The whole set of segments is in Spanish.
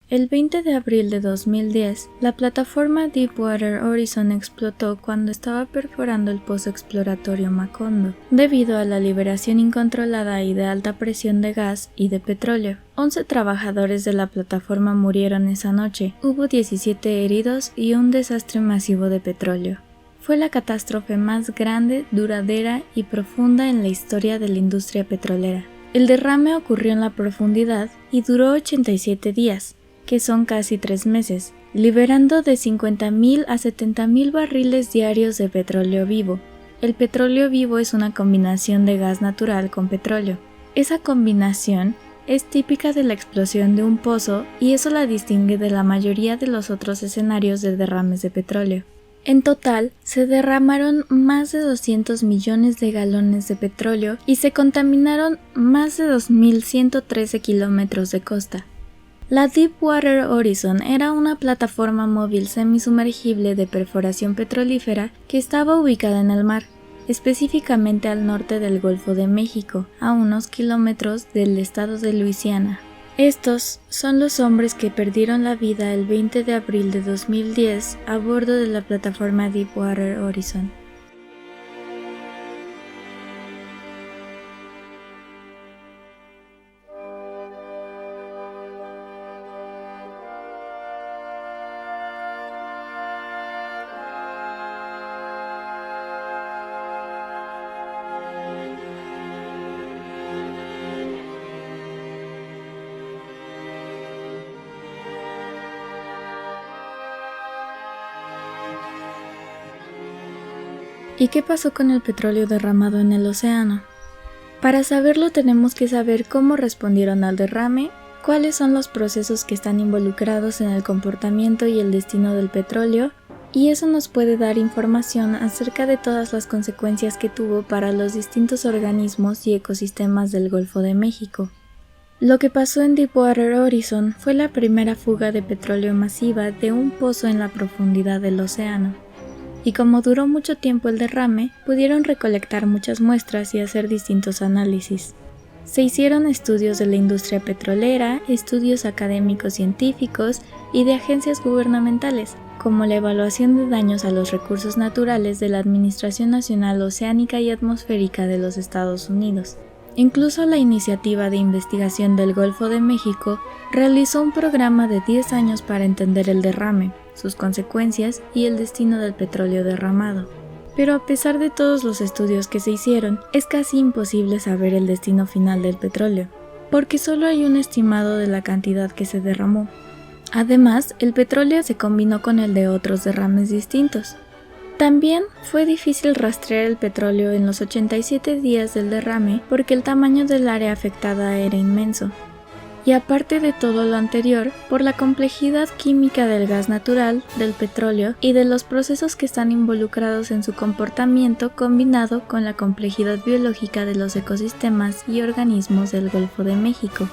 El 20 de abril de 2010, la plataforma Deepwater Horizon explotó cuando estaba perforando el pozo exploratorio Macondo, debido a la liberación incontrolada y de alta presión de gas y de petróleo. 11 trabajadores de la plataforma murieron esa noche, hubo 17 heridos y un desastre masivo de petróleo. Fue la catástrofe más grande, duradera y profunda en la historia de la industria petrolera. El derrame ocurrió en la profundidad y duró 87 días. Que son casi 3 meses, liberando de 50.000 a 70.000 barriles diarios de petróleo vivo. El petróleo vivo es una combinación de gas natural con petróleo. Esa combinación es típica de la explosión de un pozo y eso la distingue de la mayoría de los otros escenarios de derrames de petróleo. En total, se derramaron más de 200 millones de galones de petróleo y se contaminaron más de 2.113 kilómetros de costa. La Deepwater Horizon era una plataforma móvil semisumergible de perforación petrolífera que estaba ubicada en el mar, específicamente al norte del Golfo de México, a unos kilómetros del estado de Luisiana. Estos son los hombres que perdieron la vida el 20 de abril de 2010 a bordo de la plataforma Deepwater Horizon. ¿Y qué pasó con el petróleo derramado en el océano? Para saberlo tenemos que saber cómo respondieron al derrame, cuáles son los procesos que están involucrados en el comportamiento y el destino del petróleo, y eso nos puede dar información acerca de todas las consecuencias que tuvo para los distintos organismos y ecosistemas del Golfo de México. Lo que pasó en Deepwater Horizon fue la primera fuga de petróleo masiva de un pozo en la profundidad del océano. Y como duró mucho tiempo el derrame, pudieron recolectar muchas muestras y hacer distintos análisis. Se hicieron estudios de la industria petrolera, estudios académicos científicos y de agencias gubernamentales, como la evaluación de daños a los recursos naturales de la Administración Nacional Oceánica y Atmosférica de los Estados Unidos. Incluso la Iniciativa de Investigación del Golfo de México realizó un programa de 10 años para entender el derrame, sus consecuencias y el destino del petróleo derramado. Pero a pesar de todos los estudios que se hicieron, es casi imposible saber el destino final del petróleo, porque solo hay un estimado de la cantidad que se derramó. Además, el petróleo se combinó con el de otros derrames distintos. También fue difícil rastrear el petróleo en los 87 días del derrame porque el tamaño del área afectada era inmenso. Y aparte de todo lo anterior, por la complejidad química del gas natural, del petróleo y de los procesos que están involucrados en su comportamiento combinado con la complejidad biológica de los ecosistemas y organismos del Golfo de México.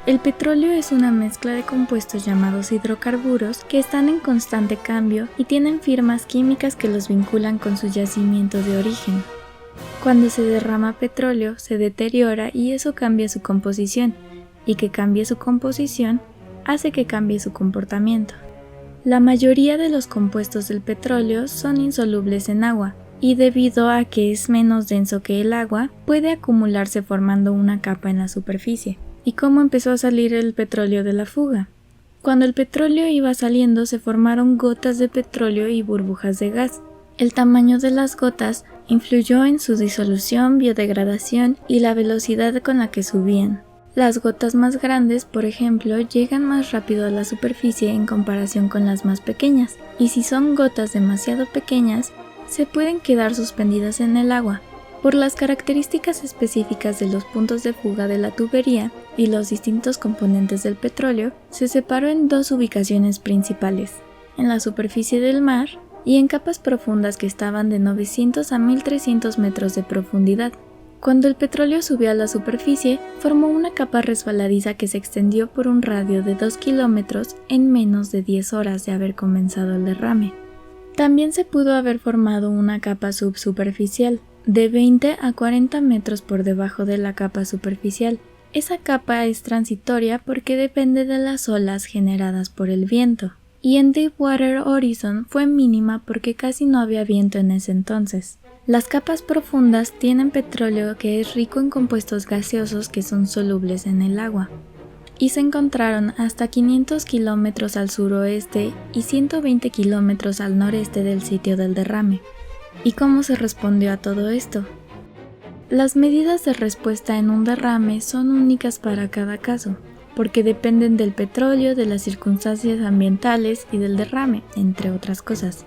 El petróleo es una mezcla de compuestos llamados hidrocarburos que están en constante cambio y tienen firmas químicas que los vinculan con su yacimiento de origen. Cuando se derrama petróleo, se deteriora y eso cambia su composición, y que cambie su composición hace que cambie su comportamiento. La mayoría de los compuestos del petróleo son insolubles en agua, y debido a que es menos denso que el agua, puede acumularse formando una capa en la superficie. ¿Y cómo empezó a salir el petróleo de la fuga? Cuando el petróleo iba saliendo se formaron gotas de petróleo y burbujas de gas. El tamaño de las gotas influyó en su disolución, biodegradación y la velocidad con la que subían. Las gotas más grandes, por ejemplo, llegan más rápido a la superficie en comparación con las más pequeñas, y si son gotas demasiado pequeñas, se pueden quedar suspendidas en el agua. Por las características específicas de los puntos de fuga de la tubería y los distintos componentes del petróleo, se separó en dos ubicaciones principales, en la superficie del mar y en capas profundas que estaban de 900 a 1300 metros de profundidad. Cuando el petróleo subió a la superficie, formó una capa resbaladiza que se extendió por un radio de 2 kilómetros en menos de 10 horas de haber comenzado el derrame. También se pudo haber formado una capa subsuperficial, de 20 a 40 metros por debajo de la capa superficial, Esa capa es transitoria porque depende de las olas generadas por el viento, y en Deepwater Horizon fue mínima porque casi no había viento en ese entonces. Las capas profundas tienen petróleo que es rico en compuestos gaseosos que son solubles en el agua, y se encontraron hasta 500 kilómetros al suroeste y 120 kilómetros al noreste del sitio del derrame. ¿Y cómo se respondió a todo esto? Las medidas de respuesta en un derrame son únicas para cada caso, porque dependen del petróleo, de las circunstancias ambientales y del derrame, entre otras cosas.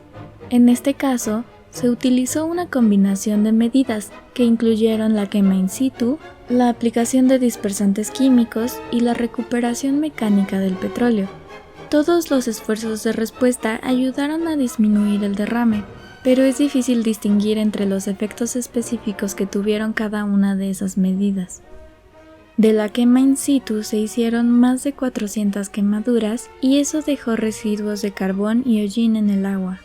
En este caso, se utilizó una combinación de medidas que incluyeron la quema in situ, la aplicación de dispersantes químicos y la recuperación mecánica del petróleo. Todos los esfuerzos de respuesta ayudaron a disminuir el derrame, pero es difícil distinguir entre los efectos específicos que tuvieron cada una de esas medidas. De la quema in situ se hicieron más de 400 quemaduras y eso dejó residuos de carbón y hollín en el agua.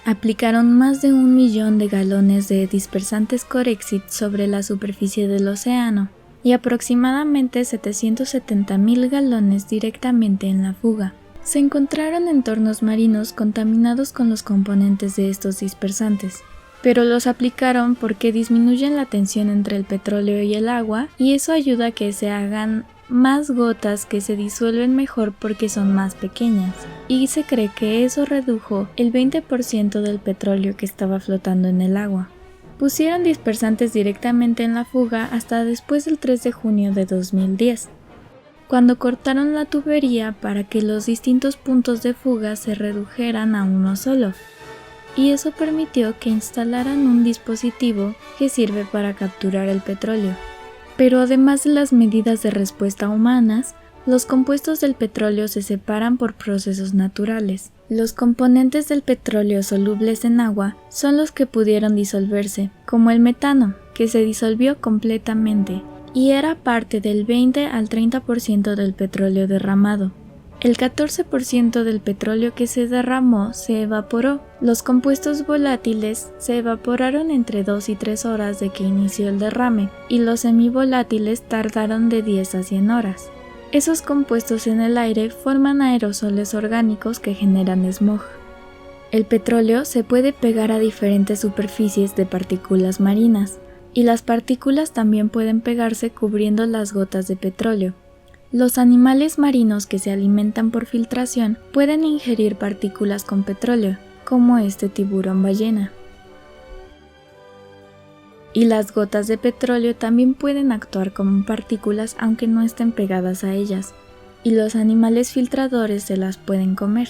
Aplicaron más de 1 millón de galones de dispersantes Corexit sobre la superficie del océano y aproximadamente 770,000 galones directamente en la fuga. Se encontraron entornos marinos contaminados con los componentes de estos dispersantes, pero los aplicaron porque disminuyen la tensión entre el petróleo y el agua y eso ayuda a que se hagan más gotas que se disuelven mejor porque son más pequeñas, y se cree que eso redujo el 20% del petróleo que estaba flotando en el agua. Pusieron dispersantes directamente en la fuga hasta después del 3 de junio de 2010, cuando cortaron la tubería para que los distintos puntos de fuga se redujeran a uno solo, y eso permitió que instalaran un dispositivo que sirve para capturar el petróleo. Pero además de las medidas de respuesta humanas, los compuestos del petróleo se separan por procesos naturales. Los componentes del petróleo solubles en agua son los que pudieron disolverse, como el metano, que se disolvió completamente, y era parte del 20 al 30% del petróleo derramado. El 14% del petróleo que se derramó se evaporó. Los compuestos volátiles se evaporaron entre 2 y 3 horas de que inició el derrame, y los semivolátiles tardaron de 10 a 100 horas. Esos compuestos en el aire forman aerosoles orgánicos que generan smog. El petróleo se puede pegar a diferentes superficies de partículas marinas, y las partículas también pueden pegarse cubriendo las gotas de petróleo. Los animales marinos que se alimentan por filtración pueden ingerir partículas con petróleo, como este tiburón ballena. Y las gotas de petróleo también pueden actuar como partículas aunque no estén pegadas a ellas, y los animales filtradores se las pueden comer.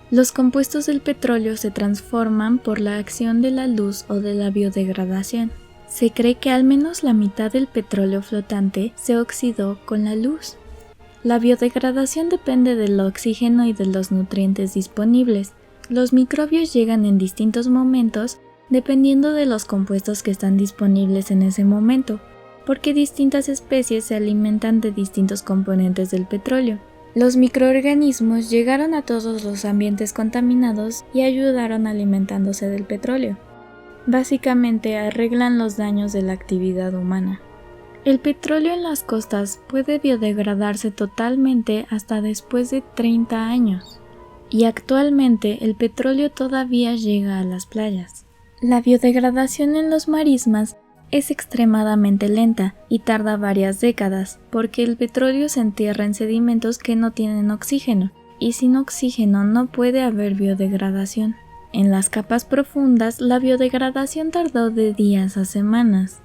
Los compuestos del petróleo se transforman por la acción de la luz o de la biodegradación. Se cree que al menos la mitad del petróleo flotante se oxidó con la luz. La biodegradación depende del oxígeno y de los nutrientes disponibles. Los microbios llegan en distintos momentos dependiendo de los compuestos que están disponibles en ese momento, porque distintas especies se alimentan de distintos componentes del petróleo. Los microorganismos llegaron a todos los ambientes contaminados y ayudaron alimentándose del petróleo. Básicamente arreglan los daños de la actividad humana. El petróleo en las costas puede biodegradarse totalmente hasta después de 30 años, y actualmente el petróleo todavía llega a las playas. La biodegradación en los marismas es extremadamente lenta y tarda varias décadas, porque el petróleo se entierra en sedimentos que no tienen oxígeno, y sin oxígeno no puede haber biodegradación. En las capas profundas, la biodegradación tardó de días a semanas.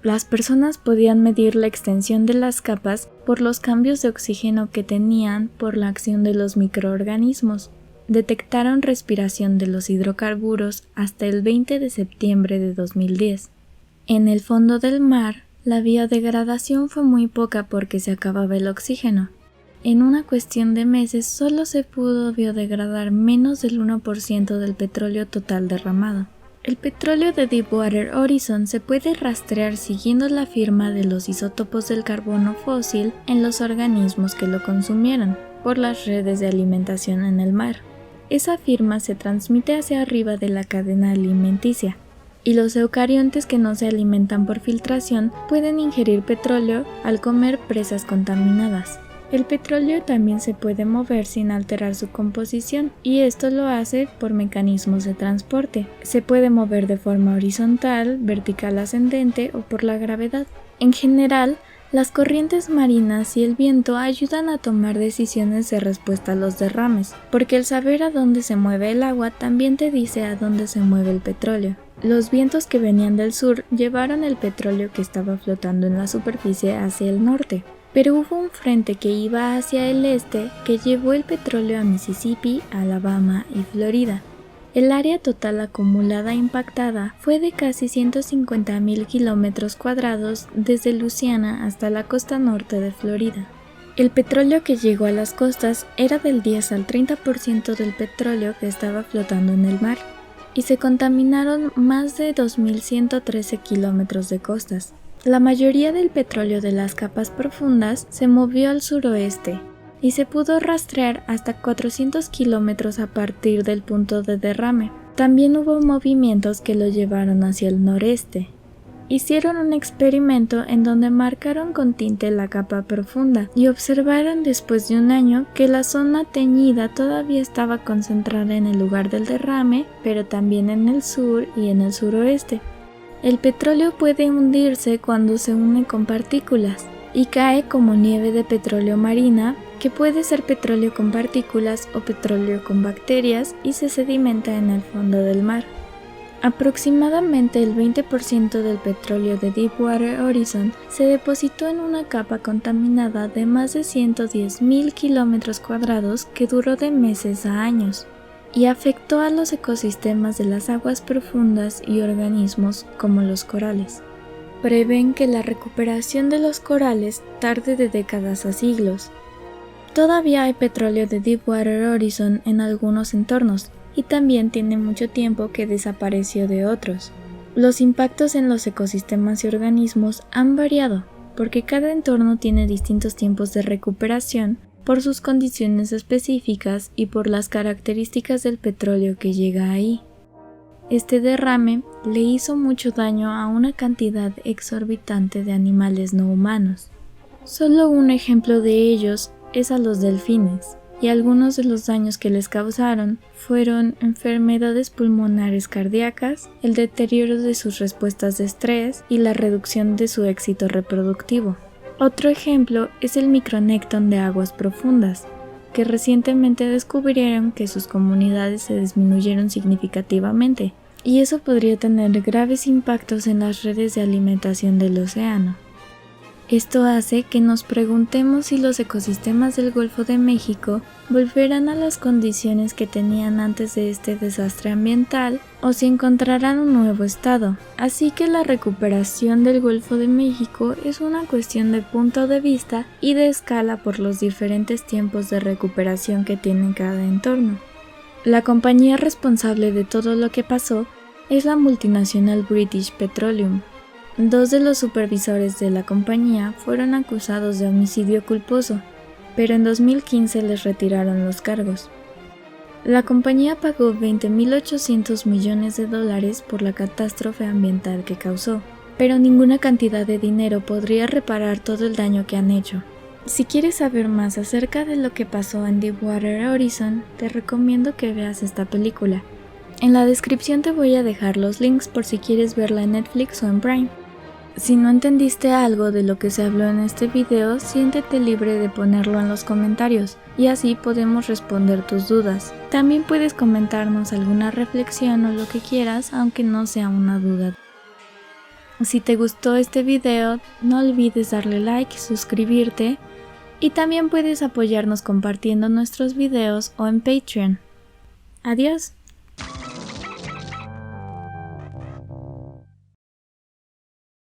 Las personas podían medir la extensión de las capas por los cambios de oxígeno que tenían por la acción de los microorganismos. Detectaron respiración de los hidrocarburos hasta el 20 de septiembre de 2010. En el fondo del mar, la biodegradación fue muy poca porque se acababa el oxígeno. En una cuestión de meses solo se pudo biodegradar menos del 1% del petróleo total derramado. El petróleo de Deepwater Horizon se puede rastrear siguiendo la firma de los isótopos del carbono fósil en los organismos que lo consumieron, por las redes de alimentación en el mar. Esa firma se transmite hacia arriba de la cadena alimenticia. y los eucariontes que no se alimentan por filtración pueden ingerir petróleo al comer presas contaminadas. El petróleo también se puede mover sin alterar su composición, y esto lo hace por mecanismos de transporte. Se puede mover de forma horizontal, vertical ascendente o por la gravedad. En general, las corrientes marinas y el viento ayudan a tomar decisiones de respuesta a los derrames, porque el saber a dónde se mueve el agua también te dice a dónde se mueve el petróleo. Los vientos que venían del sur llevaron el petróleo que estaba flotando en la superficie hacia el norte. Pero hubo un frente que iba hacia el este que llevó el petróleo a Mississippi, Alabama y Florida. El área total acumulada impactada fue de casi 150,000 kilómetros cuadrados desde Luisiana hasta la costa norte de Florida. El petróleo que llegó a las costas era del 10 al 30% del petróleo que estaba flotando en el mar, y se contaminaron más de 2.113 kilómetros de costas. La mayoría del petróleo de las capas profundas se movió al suroeste y se pudo rastrear hasta 400 kilómetros a partir del punto de derrame. También hubo movimientos que lo llevaron hacia el noreste. Hicieron un experimento en donde marcaron con tinte la capa profunda y observaron después de un año que la zona teñida todavía estaba concentrada en el lugar del derrame, pero también en el sur y en el suroeste. El petróleo puede hundirse cuando se une con partículas y cae como nieve de petróleo marina, que puede ser petróleo con partículas o petróleo con bacterias, y se sedimenta en el fondo del mar. Aproximadamente el 20% del petróleo de Deepwater Horizon se depositó en una capa contaminada de más de 110,000 kilómetros cuadrados que duró de meses a años, y afectó a los ecosistemas de las aguas profundas y organismos como los corales. Prevén que la recuperación de los corales tarde de décadas a siglos. Todavía hay petróleo de Deepwater Horizon en algunos entornos, y también tiene mucho tiempo que desapareció de otros. Los impactos en los ecosistemas y organismos han variado, porque cada entorno tiene distintos tiempos de recuperación por sus condiciones específicas y por las características del petróleo que llega ahí. Este derrame le hizo mucho daño a una cantidad exorbitante de animales no humanos. Solo un ejemplo de ellos es a los delfines, y algunos de los daños que les causaron fueron enfermedades pulmonares cardíacas, el deterioro de sus respuestas de estrés y la reducción de su éxito reproductivo. Otro ejemplo es el micronécton de aguas profundas, que recientemente descubrieron que sus comunidades se disminuyeron significativamente, y eso podría tener graves impactos en las redes de alimentación del océano. Esto hace que nos preguntemos si los ecosistemas del Golfo de México volverán a las condiciones que tenían antes de este desastre ambiental o si encontrarán un nuevo estado. Así que la recuperación del Golfo de México es una cuestión de punto de vista y de escala por los diferentes tiempos de recuperación que tiene cada entorno. La compañía responsable de todo lo que pasó es la multinacional British Petroleum. Dos de los supervisores de la compañía fueron acusados de homicidio culposo, pero en 2015 les retiraron los cargos. La compañía pagó $20.800 millones por la catástrofe ambiental que causó, pero ninguna cantidad de dinero podría reparar todo el daño que han hecho. Si quieres saber más acerca de lo que pasó en Deepwater Horizon, te recomiendo que veas esta película. En la descripción te voy a dejar los links por si quieres verla en Netflix o en Prime. Si no entendiste algo de lo que se habló en este video, siéntete libre de ponerlo en los comentarios y así podemos responder tus dudas. También puedes comentarnos alguna reflexión o lo que quieras, aunque no sea una duda. Si te gustó este video, no olvides darle like, suscribirte y también puedes apoyarnos compartiendo nuestros videos o en Patreon. Adiós.